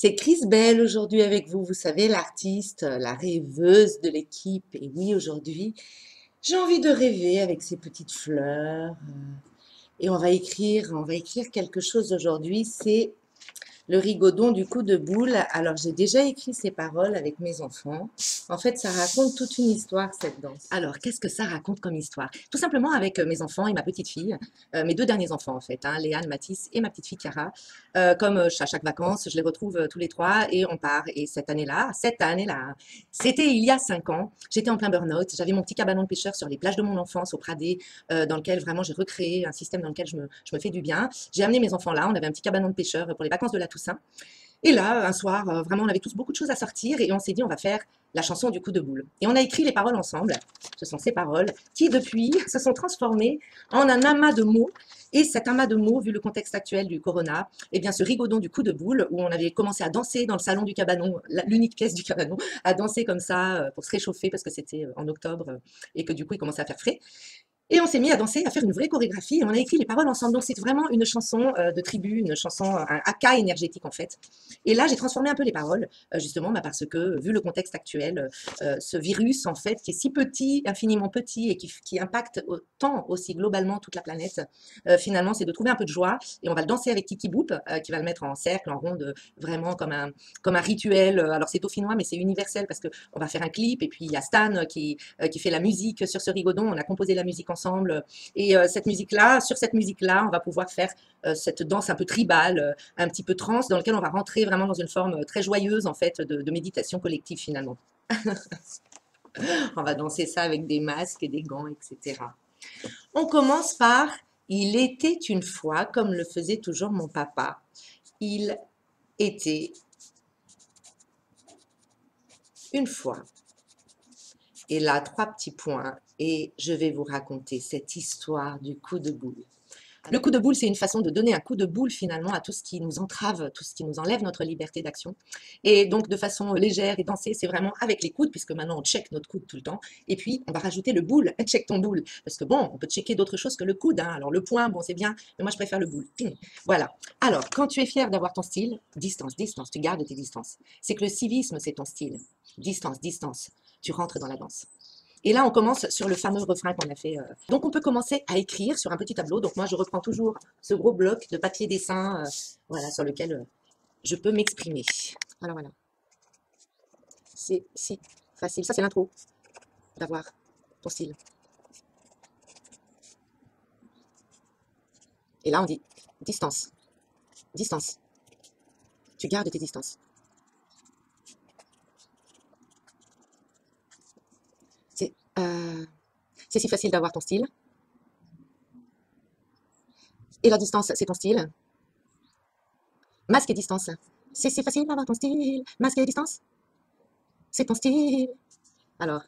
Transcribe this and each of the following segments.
C'est Chris Bell aujourd'hui avec vous. Vous savez, l'artiste, la rêveuse de l'équipe. Et oui, aujourd'hui, j'ai envie de rêver avec ces petites fleurs. Et on va écrire quelque chose aujourd'hui. C'est le rigodon du coup de boule. Alors, j'ai déjà écrit ces paroles avec mes enfants. En fait, ça raconte toute une histoire, cette danse. Alors, qu'est-ce que ça raconte comme histoire? Tout simplement avec mes enfants et ma petite fille, mes deux derniers enfants en fait, hein, Léane, Mathis et ma petite fille Chiara. Comme à chaque vacances, je les retrouve tous les trois et on part. Et cette année-là, c'était il y a 5 ans. J'étais en plein burn-out. J'avais mon petit cabanon de pêcheur sur les plages de mon enfance au Pradé, dans lequel vraiment j'ai recréé un système dans lequel je me fais du bien. J'ai amené mes enfants là. On avait un petit cabanon de pêcheur pour les vacances de la Toussaint. Et là, un soir, vraiment, on avait tous beaucoup de choses à sortir et on s'est dit, on va faire la chanson du coup de boule. Et on a écrit les paroles ensemble. Ce sont ces paroles qui, depuis, se sont transformées en un amas de mots. Et cet amas de mots, vu le contexte actuel du corona, eh bien, ce rigodon du coup de boule, où on avait commencé à danser dans le salon du cabanon, l'unique pièce du cabanon, à danser comme ça pour se réchauffer parce que c'était en octobre et que du coup, il commençait à faire frais. Et on s'est mis à danser, à faire une vraie chorégraphie et on a écrit les paroles ensemble. Donc c'est vraiment une chanson de tribu, une chanson, un haka énergétique en fait. Et là, j'ai transformé un peu les paroles, justement, parce que vu le contexte actuel, ce virus en fait, qui est si petit, infiniment petit et qui impacte autant aussi globalement toute la planète, finalement, c'est de trouver un peu de joie et on va le danser avec Kiki Boop, qui va le mettre en cercle, en ronde, vraiment comme un rituel. Alors c'est dauphinois, mais c'est universel parce qu'on va faire un clip et puis il y a Stan qui fait la musique sur ce rigodon. On a composé la musique ensemble. Et sur cette musique-là, on va pouvoir faire cette danse un peu tribale, un petit peu trance, dans laquelle on va rentrer vraiment dans une forme très joyeuse, en fait, de méditation collective, finalement. On va danser ça avec des masques et des gants, etc. On commence par Il était une fois, comme le faisait toujours mon papa. Il était une fois. Et là, 3 petits points, et je vais vous raconter cette histoire du coup de boule. Le coup de boule, c'est une façon de donner un coup de boule finalement à tout ce qui nous entrave, tout ce qui nous enlève notre liberté d'action. Et donc de façon légère et dansée, c'est vraiment avec les coudes, puisque maintenant on check notre coude tout le temps. Et puis on va rajouter le boule, check ton boule. Parce que bon, on peut checker d'autres choses que le coude, hein. Alors le poing, bon c'est bien, mais moi je préfère le boule. Voilà. Alors, quand tu es fier d'avoir ton style, distance, distance, tu gardes tes distances. C'est que le civisme, c'est ton style. Distance, distance, tu rentres dans la danse. Et là, on commence sur le fameux refrain qu'on a fait. Donc, on peut commencer à écrire sur un petit tableau. Donc, moi, je reprends toujours ce gros bloc de papier dessin, voilà, sur lequel je peux m'exprimer. Alors, voilà. C'est si facile. Ça, c'est l'intro d'avoir ton style. Et là, on dit distance, distance. Tu gardes tes distances. C'est euh, c'est si facile d'avoir ton style. Et la distance, c'est ton style. Masque et distance. C'est si facile d'avoir ton style. Masque et distance, c'est ton style. Alors,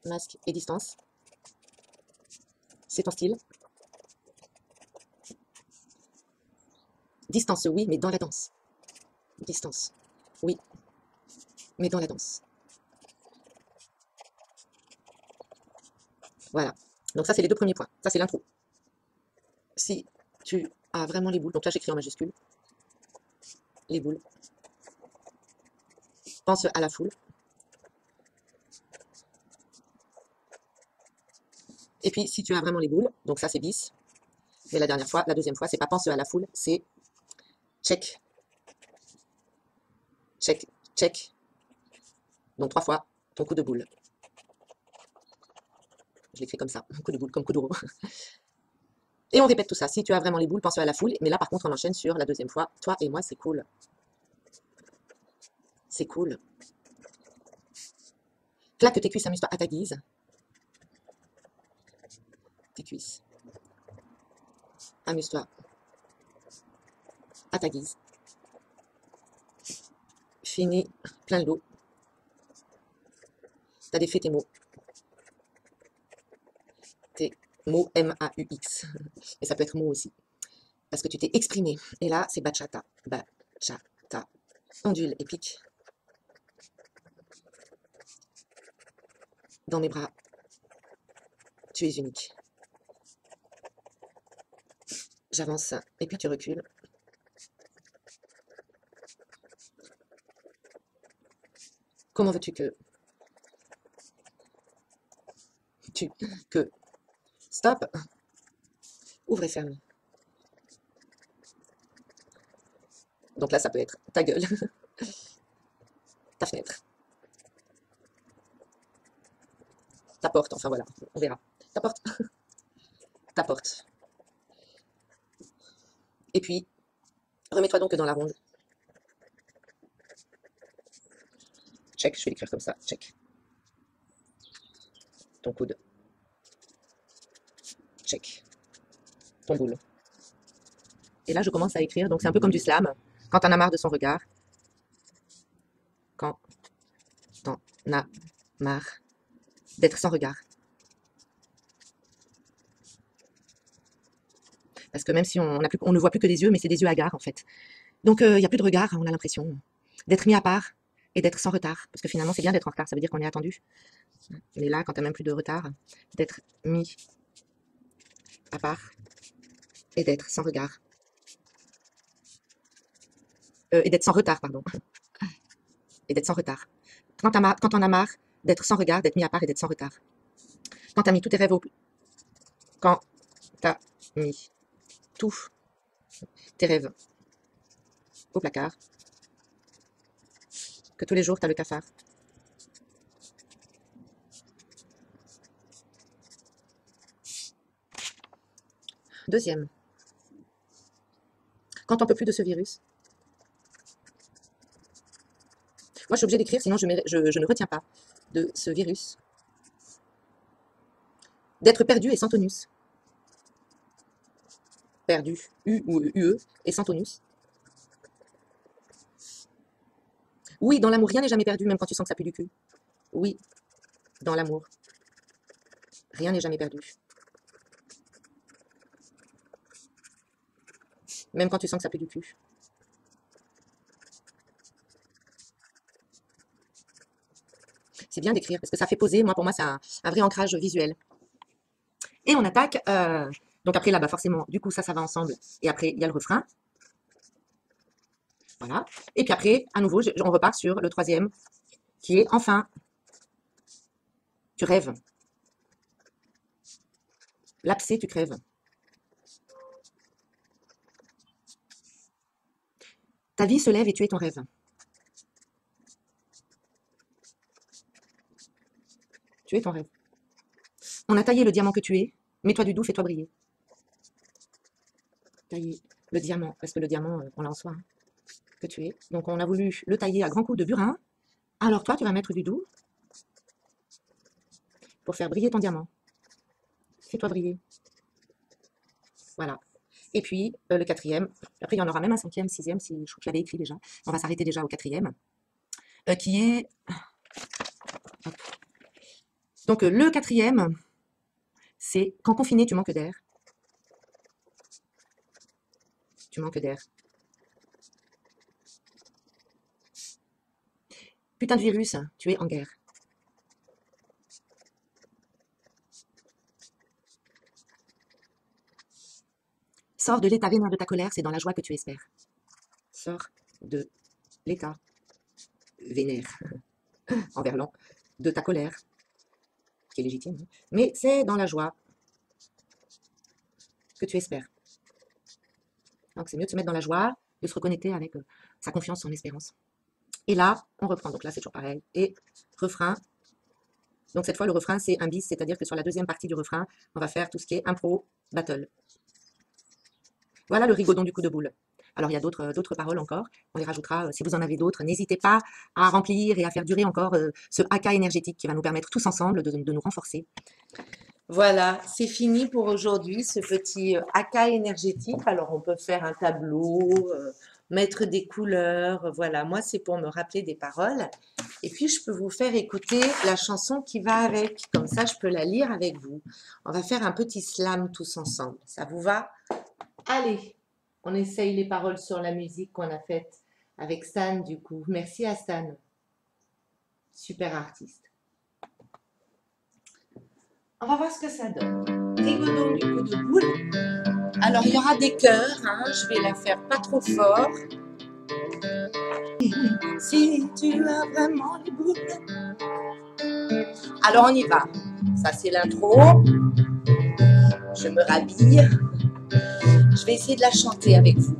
masque et distance, c'est ton style. Distance, oui, mais dans la danse. Distance, oui, mais dans la danse. Voilà. Donc ça, c'est les 2 premiers points. Ça, c'est l'intro. Si tu as vraiment les boules, donc là, j'écris en majuscule, les boules. Pense à la foule. Et puis, si tu as vraiment les boules, donc ça, c'est bis. Mais la deuxième fois, c'est pas pense à la foule, c'est check, check, check. Donc 3 fois ton coup de boule. Je l'écris comme ça, coup de boule, comme coup de roue. Et on répète tout ça. Si tu as vraiment les boules, pense à la foule. Mais là, par contre, on enchaîne sur la deuxième fois. Toi et moi, c'est cool. C'est cool. Claque tes cuisses, amuse-toi à ta guise. Tes cuisses. Amuse-toi à ta guise. Finis plein d'eau. Tu as défait tes mots. Tes mots M-A-U-X. Et ça peut être mots aussi. Parce que tu t'es exprimé. Et là, c'est bachata. Bachata. Ondule et pique. Dans mes bras. Tu es unique. J'avance. Et puis tu recules. Comment veux-tu que... que... Stop. Ouvre et ferme. Donc là, ça peut être ta gueule, ta fenêtre, ta porte, enfin voilà, on verra. Ta porte, ta porte. Et puis, remets-toi donc dans la ronde. Check, je vais l'écrire comme ça, check. Ton coude. Check. Ton boule. Et là, je commence à écrire, donc c'est un peu comme du slam. Quand t'en as marre de son regard. Quand t'en as marre d'être sans regard. Parce que même si on ne voit plus que des yeux, mais c'est des yeux hagards en fait. Donc il n'y a plus de regard, on a l'impression d'être mis à part et d'être sans retard. Parce que finalement, c'est bien d'être en retard, ça veut dire qu'on est attendu. Mais là, quand tu n'as même plus de retard, d'être mis à part et d'être sans regard. Et d'être sans retard, pardon. Et d'être sans retard. Quand on a marre d'être sans regard, d'être mis à part et d'être sans retard. Quand tu as mis tous tes rêves au... Quand tu as mis tous tes rêves au placard, que tous les jours tu as le cafard. Deuxième. Quand on ne peut plus de ce virus. Moi, je suis obligée d'écrire, sinon je ne retiens pas de ce virus. D'être perdu et sans tonus. Perdu, U ou UE, et sans tonus. Oui, dans l'amour, rien n'est jamais perdu, même quand tu sens que ça pue du cul. Oui, dans l'amour, rien n'est jamais perdu. Même quand tu sens que ça pue du cul. C'est bien d'écrire, parce que ça fait poser. Moi, pour moi, c'est un vrai ancrage visuel. Et on attaque. Donc après, là, bah, forcément, du coup, ça va ensemble. Et après, il y a le refrain. Voilà. Et puis après, à nouveau, on repart sur le troisième, qui est enfin, tu rêves. L'abcès, tu crèves. Ta vie se lève et tu es ton rêve. Tu es ton rêve. On a taillé le diamant que tu es. Mets-toi du doux, fais-toi briller. Tailler le diamant, parce que le diamant, on l'a en soi, hein, que tu es. Donc on a voulu le tailler à grands coups de burin. Alors toi, tu vas mettre du doux pour faire briller ton diamant. Fais-toi briller. Voilà. Et puis, le quatrième, après il y en aura même un cinquième, sixième, si je crois que je l'avais écrit déjà. On va s'arrêter déjà au quatrième, qui est... Hop. Donc, le quatrième, c'est quand confiné, tu manques d'air. Tu manques d'air. Putain de virus, tu es en guerre. Sors de l'état vénère de ta colère, c'est dans la joie que tu espères. Sors de l'état vénère, en verlan, de ta colère, qui est légitime, hein, mais c'est dans la joie que tu espères. Donc c'est mieux de se mettre dans la joie, de se reconnecter avec sa confiance, son espérance. Et là, on reprend. Donc là, c'est toujours pareil. Et refrain. Donc cette fois, le refrain, c'est un bis, c'est-à-dire que sur la deuxième partie du refrain, on va faire tout ce qui est impro, battle. Voilà le rigodon du coup de boule. Alors, il y a d'autres paroles encore. On les rajoutera si vous en avez d'autres. N'hésitez pas à remplir et à faire durer encore ce haka énergétique qui va nous permettre tous ensemble de nous renforcer. Voilà, c'est fini pour aujourd'hui, ce petit haka énergétique. Alors, on peut faire un tableau, mettre des couleurs. Voilà, moi, c'est pour me rappeler des paroles. Et puis, je peux vous faire écouter la chanson qui va avec. Comme ça, je peux la lire avec vous. On va faire un petit slam tous ensemble. Ça vous va? Allez, on essaye les paroles sur la musique qu'on a faite avec Stan, du coup. Merci à Stan. Super artiste. On va voir ce que ça donne. Rigodon du coup de boule. Alors, il y aura des cœurs. Hein. Je vais la faire pas trop fort. si tu as vraiment les boules. Alors on y va. Ça c'est l'intro. Je me rhabille. Je vais essayer de la chanter avec vous.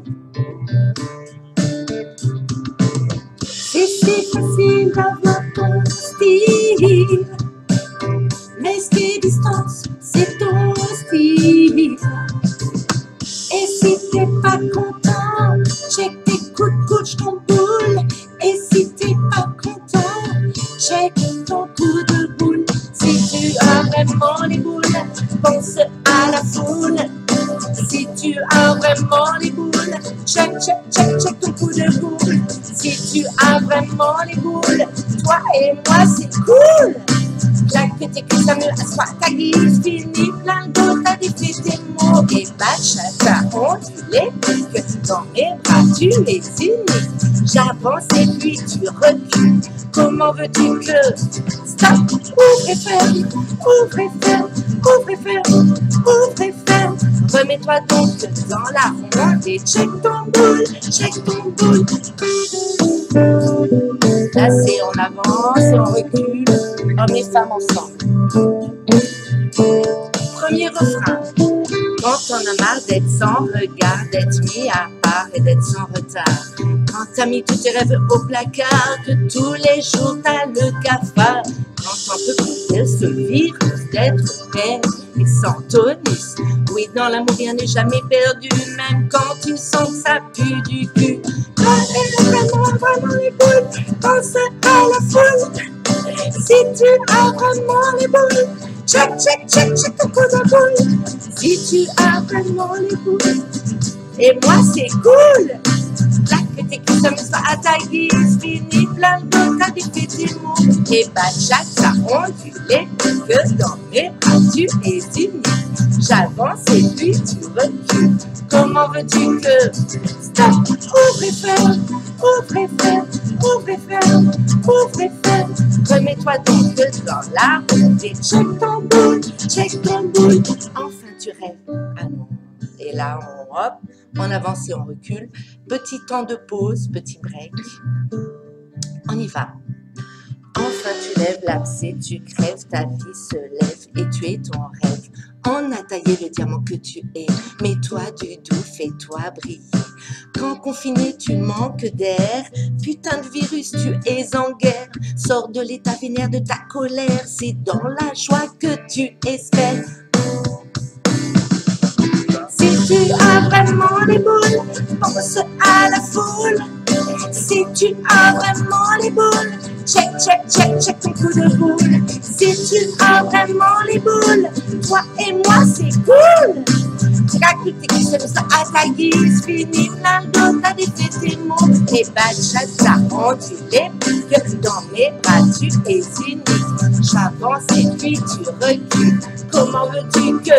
C'est si facile d'avoir ton style, mais ce qui distance, c'est ton style. Et si t'es pas content, check tes coups de couche, ton boule. Et si t'es pas content, check ton coup de boule. Si tu as vraiment les boules, pense à la foule. Si tu as vraiment les boules, check ton coup de boule. Si tu as vraiment les boules, toi et moi c'est cool. Claque tes cuisses à mieux, assois ta guise, finis plein d'eau, t'as défait tes mots. Et bachata, ondulé, que dans mes bras tu es unique. J'avance et puis tu recules. Comment veux-tu que stop, ouvre et ferme, ouvre et ferme, ouvre et ferme, ouvre et ferme. Remets-toi donc dans la ronde et check ton boule, check ton boule. Là c'est on avance et on recule, hommes et femmes ensemble. Premier refrain. Quand on a marre d'être sans regard, d'être mis à part et d'être sans retard. Quand t'as mis tous tes rêves au placard, que tous les jours t'as le cafard. Quand on peut plus de ce virus d'être père et sans tonus. Oui, dans l'amour rien n'est jamais perdu, même quand tu sens que ça pue du cul. Quand t'es vraiment les boules, pense à la foule. Si tu as vraiment les boules, check ton coup de boule. Si tu as vraiment les boules, et moi c'est cool. Claque tes cuisses, amuse-toi à ta guise, finis plein d'eau, t'as défait tes mots. Et bachata, ondulé, que dans mes bras tu es unique. J'avance et puis tu recules. Comment veux-tu que stop, ouvre et ferme, ouvre et ferme, ouvre et ferme, ouvre et ferme. Remets-toi donc dans la route et check ton boule, check ton boule. Enfin tu rêves à non. Et là on avance et on recule. Petit temps de pause, petit break. On y va. Enfin tu lèves l'abcès, tu crèves, ta vie se lève et tu es ton rêve. On a taillé le diamant que tu es, mets-toi du doux, fais-toi briller. Quand confiné tu manques d'air, putain de virus tu es en guerre. Sors de l'état vénère de ta colère, c'est dans la joie que tu espères. Si tu as vraiment les boules, pense à la foule. Si tu as vraiment les boules, check ton coup de boule. Si tu as vraiment les boules, toi et moi c'est cool. Claque tes cuisses, ça à ta guise, finis plein d'eau, t'as défait tes mots. Et bachata, ondulé, que dans mes bras tu es unique. J'avance et puis tu recules. Comment veux-tu que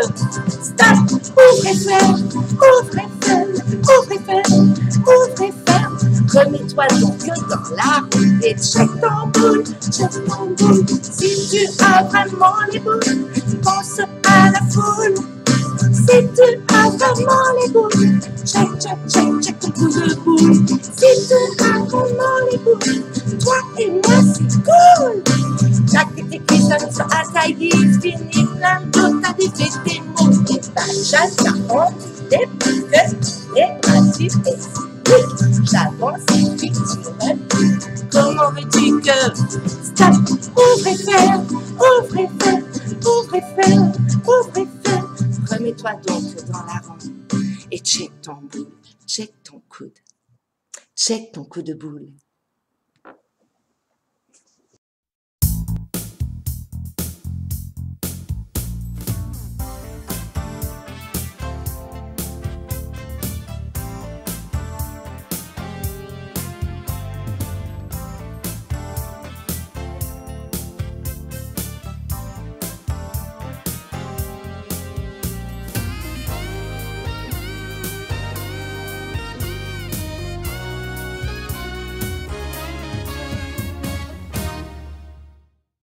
stop, ouvre et ferme, ouvre et ferme, ouvre et ferme, ouvre et ferme. Remets-toi donc dans la route et check ton boule, check ton boule. Si tu as vraiment les boules, pense à la foule. Si tu as vraiment les boules, check ton coup de boule. Si tu as vraiment les boules, toi et moi c'est cool. Claque tes cuisses, amuse-toi à ta guise, finis plein d'eau, t'as défait tes mots. Et bachata, ondulé, que les bras tu es unique. J'avance et puis tu recules. Comment veux-tu que stop, ouvre et ferme, ouvre et ferme, ouvre et ferme, ouvre et ferme. Remets-toi donc dans la ronde et check ton boule, check ton coude, check ton coup de boule.